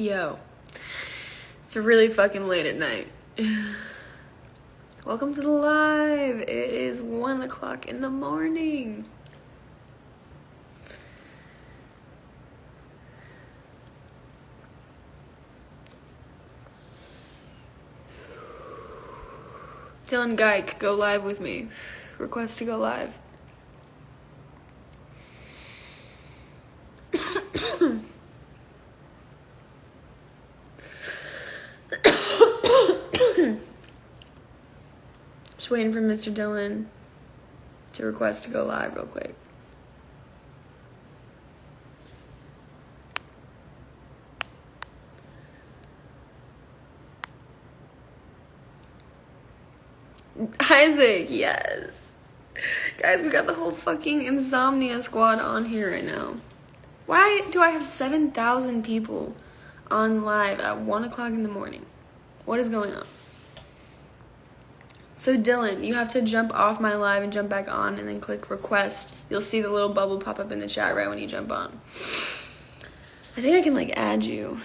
Yo, it's really fucking late at night. Welcome to the live. It is 1 o'clock in the morning. Dylan Geik, go live with me. Request to go live. Just waiting for Mr. Dylan to request to go live real quick. Isaac, yes. Guys, we got the whole fucking insomnia squad on here right now. Why do I have 7,000 people on live at 1 o'clock in the morning? What is going on? So Dylan, you have to jump off my live and jump back on and then click request. You'll see the little bubble pop up in the chat right when you jump on. I think I can like add you.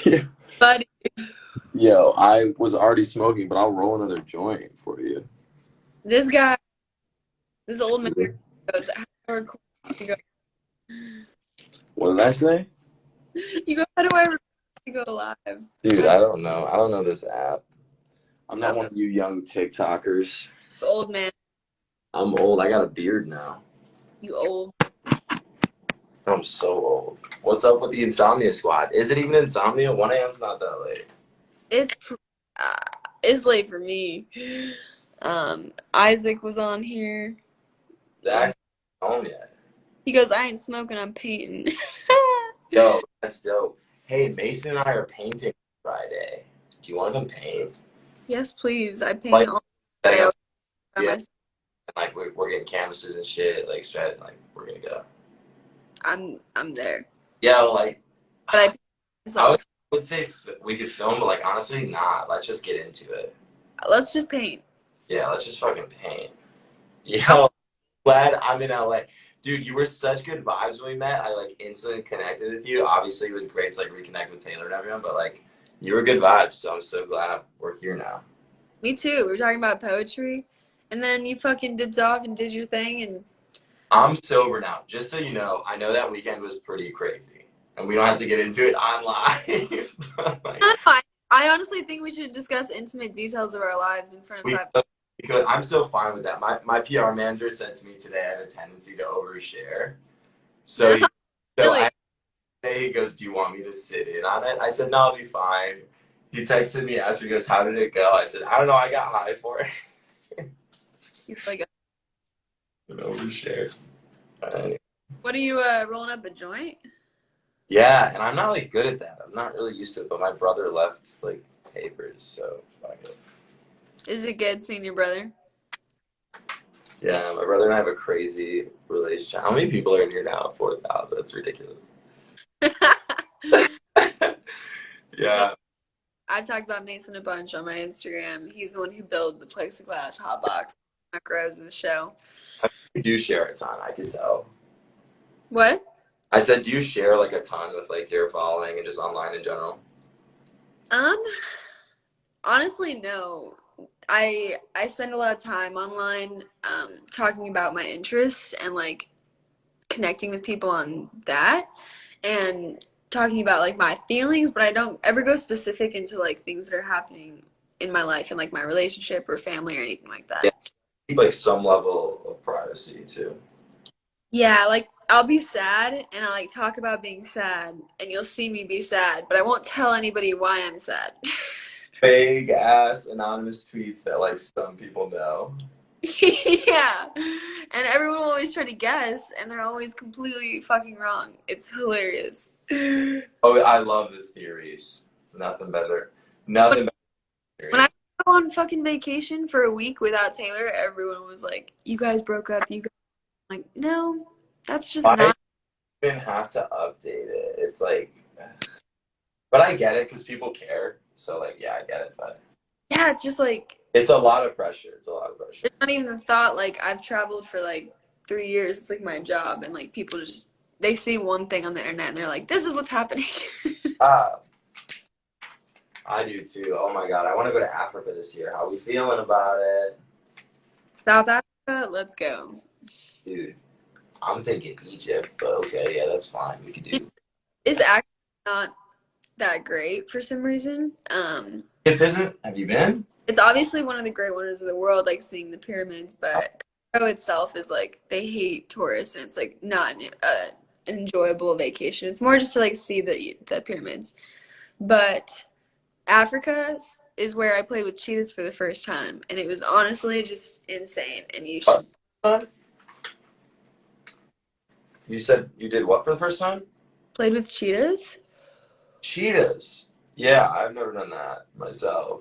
Yeah. Buddy. Yo, I was already smoking, but I'll roll another joint for you. This old man goes, how do I record to go? What did I say? You go, how do I record to go live? Dude, I don't know. I don't know this app. I'm not That's one of you young TikTokers. The old man. I'm old. I got a beard now. You old. I'm so old. What's up with the insomnia squad? Is it even insomnia? 1 a.m.'s not that late. It's late for me. Isaac was on here. Zach's not home yet. He goes, I ain't smoking, I'm painting. Yo, that's dope. Hey, Mason and I are painting Friday. Do you want to come paint? Yes, please. I paint Like, all setting day up, by yeah, myself. like we're getting canvases and shit. Like, straight, like we're gonna go. I'm there. Yeah, like. But I paint I myself. would say we could film, but like honestly, not. Let's just get into it. Let's just paint. Yeah, let's just fucking paint. Yo, glad I'm in LA. Dude, you were such good vibes when we met. I like instantly connected with you. Obviously, it was great to like reconnect with Taylor and everyone, but like you were good vibes. So I'm so glad we're here now. Me too. We were talking about poetry, and then you fucking dipped off and did your thing, and I'm sober now. Just so you know, I know that weekend was pretty crazy, and we don't have to get into it online. But, like, I honestly think we should discuss intimate details of our lives in front of five. because I'm so fine with that. My PR manager said to me today I have a tendency to overshare. So, Really? he goes, do you want me to sit in on it? I said, no, I'll be fine. He texted me after, he goes, how did it go? I said, I don't know, I got high for it. He's like, An overshare. what are you rolling up a joint? Yeah, and I'm not like good at that. I'm not really used to it, but my brother left like papers, so fuck it. Is it good seeing your brother? Yeah, my brother and I have a crazy relationship. How many people are in here now? 4,000. That's ridiculous. Yeah. I've talked about Mason a bunch on my Instagram. He's the one who built the plexiglass hotbox macros of the show. We do share a ton, I can tell. What? I said, do you share like a ton with like your following and just online in general? Honestly, no. I spend a lot of time online talking about my interests and like connecting with people on that and talking about like my feelings, but I don't ever go specific into like things that are happening in my life and like my relationship or family or anything like that. Yeah, keep like some level of privacy too. Yeah, like I'll be sad and I like talk about being sad and you'll see me be sad, but I won't tell anybody why I'm sad. Vague ass anonymous tweets that like some people know. Yeah. And everyone will always try to guess and they're always completely fucking wrong. It's hilarious. Oh, I love the theories. Nothing better. Nothing better. When I go on fucking vacation for a week without Taylor, everyone was like, you guys broke up, you guys. I'm like, no, that's just not. even have to update it. It's like, but I get it because people care. So like, yeah, I get it. But Yeah, it's just like it's a lot of pressure. It's a lot of pressure. it's not even the thought. Like I've traveled for like 3 years. It's like my job, and like people just they see one thing on the internet and they're like, "This is what's happening." Ah, I do too. Oh my God, I want to go to Africa this year. How we feeling about it, South Africa, let's go. dude? I'm thinking Egypt, but okay, yeah, that's fine. We could do. It's actually not that great for some reason. Egypt isn't. Have you been? It's obviously one of the great wonders of the world, like seeing the pyramids, but Cairo itself is like they hate tourists, and it's like not an enjoyable vacation. It's more just to like see the pyramids. But Africa is where I played with cheetahs for the first time, and it was honestly just insane. And you What? should You said you did what for the first time? played with cheetahs. Cheetahs. Yeah, I've never done that myself.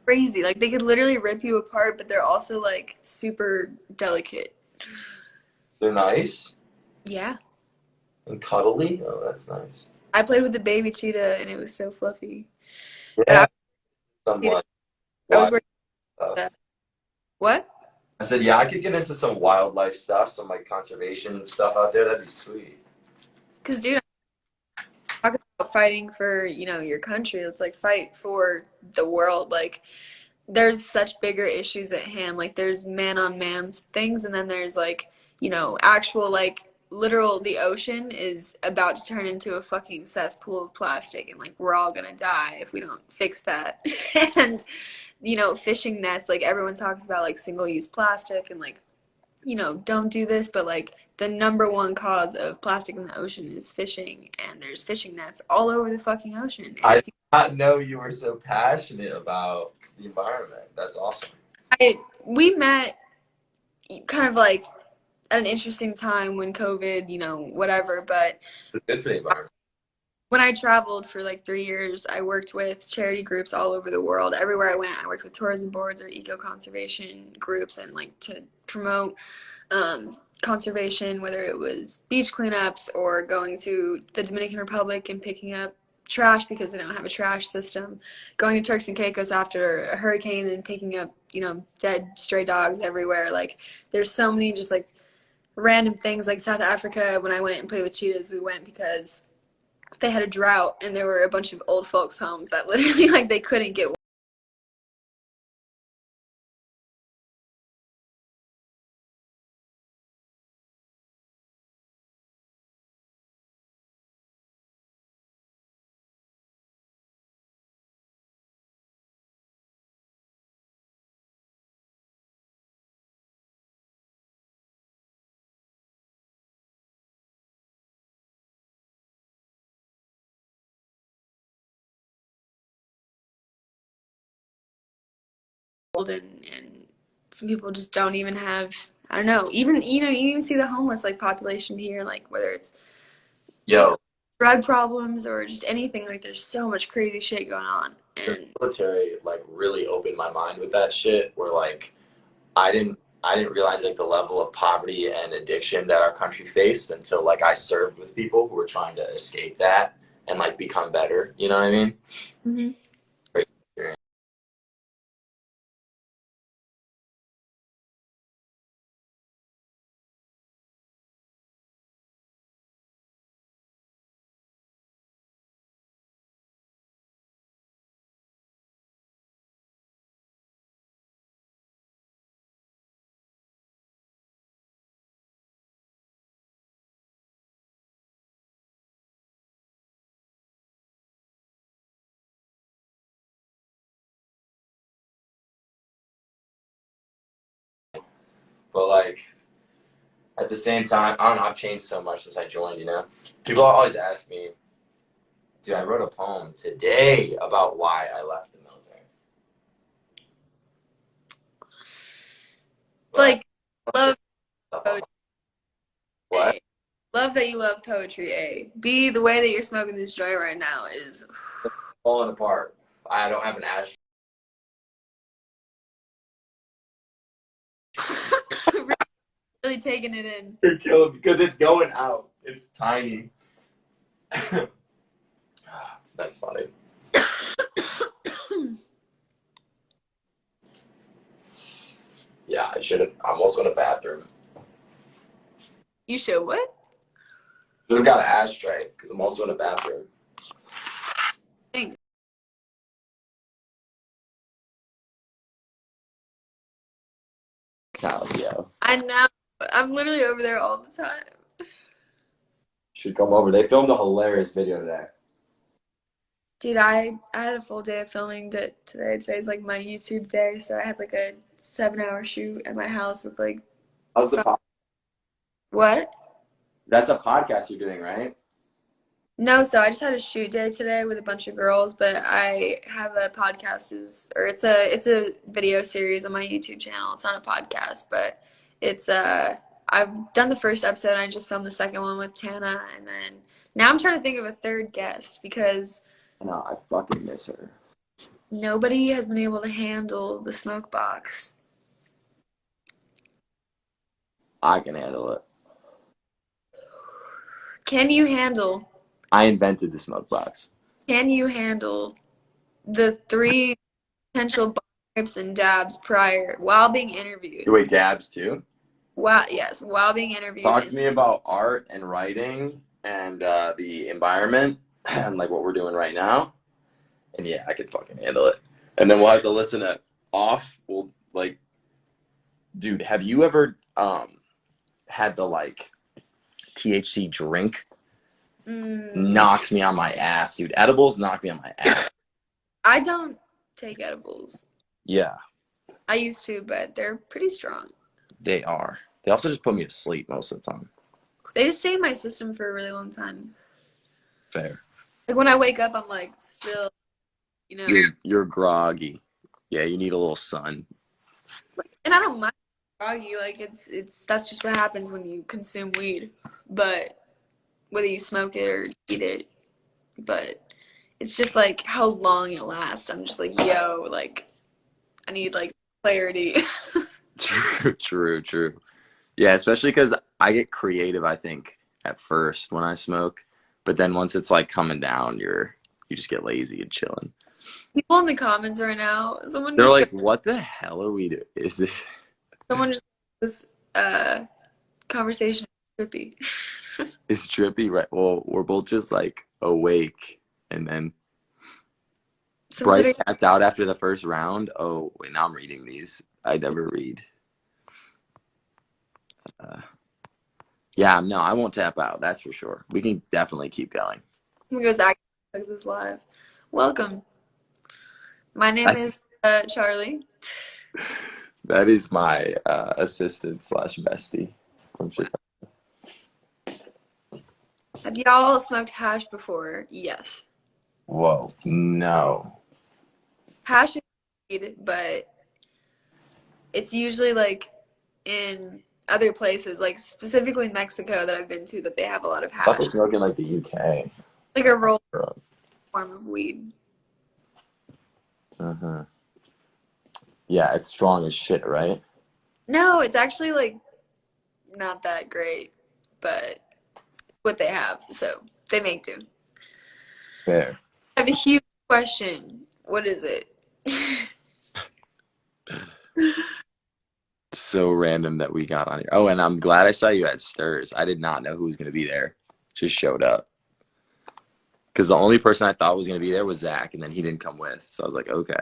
Crazy, like they could literally rip you apart, but they're also like super delicate. They're nice Yeah. and cuddly. Oh, that's nice. I played with the baby cheetah and it was so fluffy. But Yeah, somewhat I was wild working stuff. with that. What? I said, yeah, I could get into some wildlife stuff, some like conservation stuff out there. That'd be sweet. Because, dude, talk about fighting for, your country. It's like fight for the world. Like, there's such bigger issues at hand. Like, there's man on man things, and then there's like, actual, like, literal, the ocean is about to turn into a fucking cesspool of plastic, and like, we're all gonna die if we don't fix that. And, fishing nets, like, everyone talks about like single use plastic and like, don't do this, but like the number one cause of plastic in the ocean is fishing, and there's fishing nets all over the fucking ocean. And I if did not know you were so passionate about the environment. That's awesome. we met kind of like at an interesting time when COVID, whatever, but It's good for the environment. when I traveled for like 3 years, I worked with charity groups all over the world. Everywhere I went, I worked with tourism boards or eco conservation groups and like to promote conservation, whether it was beach cleanups or going to the Dominican Republic and picking up trash because they don't have a trash system, going to Turks and Caicos after a hurricane and picking up, dead stray dogs everywhere. Like, there's so many just like random things. Like South Africa, when I went and played with cheetahs, we went because they had a drought and there were a bunch of old folks' homes that literally like they couldn't get. And some people just don't even have, I don't know, even you even see the homeless like population here, like whether it's you know Yo, drug problems or just anything. Like there's so much crazy shit going on. the And military like really opened my mind with that shit. Where like I didn't realize like the level of poverty and addiction that our country faced until like I served with people who were trying to escape that and like become better. You know what I mean? Mhm. Great experience. But like at the same time, I don't know. I've changed so much since I joined. You know, people always ask me, "Dude, I wrote a poem today about why I left the military." But Like, love stuff on poetry. what? A. Love that you love poetry. A. B. The way that you're smoking this joint right now is Falling apart. I don't have an ash. really taking it in. You're killing me because it's going out. It's tiny. That's funny. Yeah, I should have. I'm also in a bathroom. You should what? Should have got an ashtray because I'm also in a bathroom. Dang. House, yo. I know. I'm literally over there all the time. Should come over. They filmed a hilarious video today. Dude, I had a full day of filming today. Today's like my YouTube day, so I had like a 7 hour shoot at my house with like How's the five, podcast? what? That's a podcast you're doing, right? No, so I just had a shoot day today with a bunch of girls, but I have a podcast or it's a video series on my YouTube channel. It's not a podcast, but it's I've done the first episode and I just filmed the second one with Tana, and then now I'm trying to think of a third guest because No, I fucking miss her. nobody has been able to handle the smoke box. I can handle it. Can you handle I invented the smoke box. can you handle the three potential bips and dabs prior while being interviewed? Wait, dabs too? While being interviewed. Talk to me about art and writing and the environment and like what we're doing right now. And yeah, I could fucking handle it. And then we'll have to listen to off. We'll like, dude, have you ever had the like THC drink? Knocks me on my ass, dude. Edibles knock me on my ass. I don't take edibles. Yeah, I used to, but they're pretty strong. they are. They also just put me to sleep most of the time. They just stay in my system for a really long time. Fair. Like when I wake up, I'm like still, you know. You're groggy. Yeah, you need a little sun. And I don't mind groggy. Like it's that's just what happens when you consume weed. But whether you smoke it or eat it, but it's just like how long it lasts. I'm just like, yo, like I need like clarity. True. Yeah, especially because I get creative, I think, at first when I smoke. But then once it's like coming down, you just get lazy and chilling. People in the comments right now, They're like, what the hell are we doing? Is this someone just this conversation is trippy. is trippy, right? Well, we're both just like awake and then Bryce tapped out after the first round. Oh, wait, now I'm reading these. I never read. Yeah, no, I won't tap out. That's for sure. We can definitely keep going. He goes like this live. Welcome. My name is Charlie. That is my assistant / bestie from Chicago. Have y'all smoked hash before? Yes. Whoa, no. Hash is weed, but it's usually like in other places, like specifically Mexico that I've been to, that they have a lot of I thought they hash. smoke in like the UK. Like a roll form of weed. Yeah, it's strong as shit, right? No, it's actually like not that great, but what they have, so they make do. Fair. I have a huge question. What is it? So random that we got on here. Oh, and I'm glad I saw you at Stirs. I did not know who was going to be there. Just showed up. Because the only person I thought was going to be there was Zach, and then he didn't come with. So I was like, okay.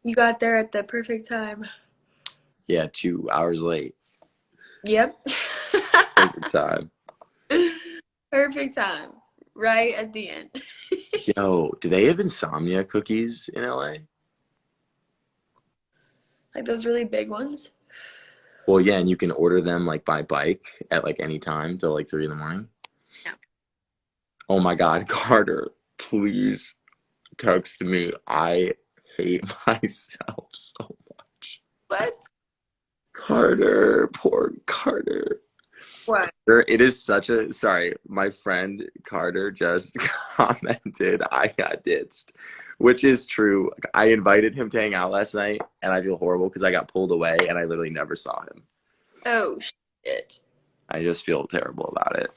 You got there at the perfect time. Yeah, 2 hours late. Yep. Perfect time. Perfect time. Right at the end. Yo, do they have insomnia cookies in LA? Like those really big ones? Well, yeah, and you can order them like by bike at like any time till like 3 a.m. Yeah. Oh my God, Carter, please text me. I hate myself so much. What? Carter, poor Carter. What? It is such a sorry. My friend Carter just commented I got ditched, which is true. I invited him to hang out last night, and I feel horrible because I got pulled away, and I literally never saw him. Oh shit. I just feel terrible about it.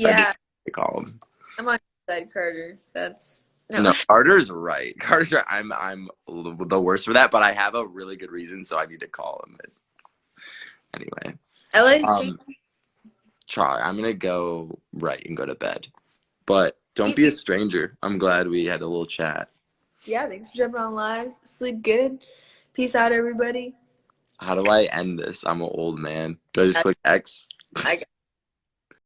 I did Yeah, call him. I'm on your side, Carter. That's No, no. Carter's right. Carter's right. I'm the worst for that, but I have a really good reason, so I need to call him. Anyway, LA's changing. um, Charlie, I'm gonna go right and go to bed. But don't Me be a too. stranger. I'm glad we had a little chat. Yeah, thanks for jumping on live. Sleep good. Peace out, everybody. How do I end this? I'm an old man. Do I just I, click X? I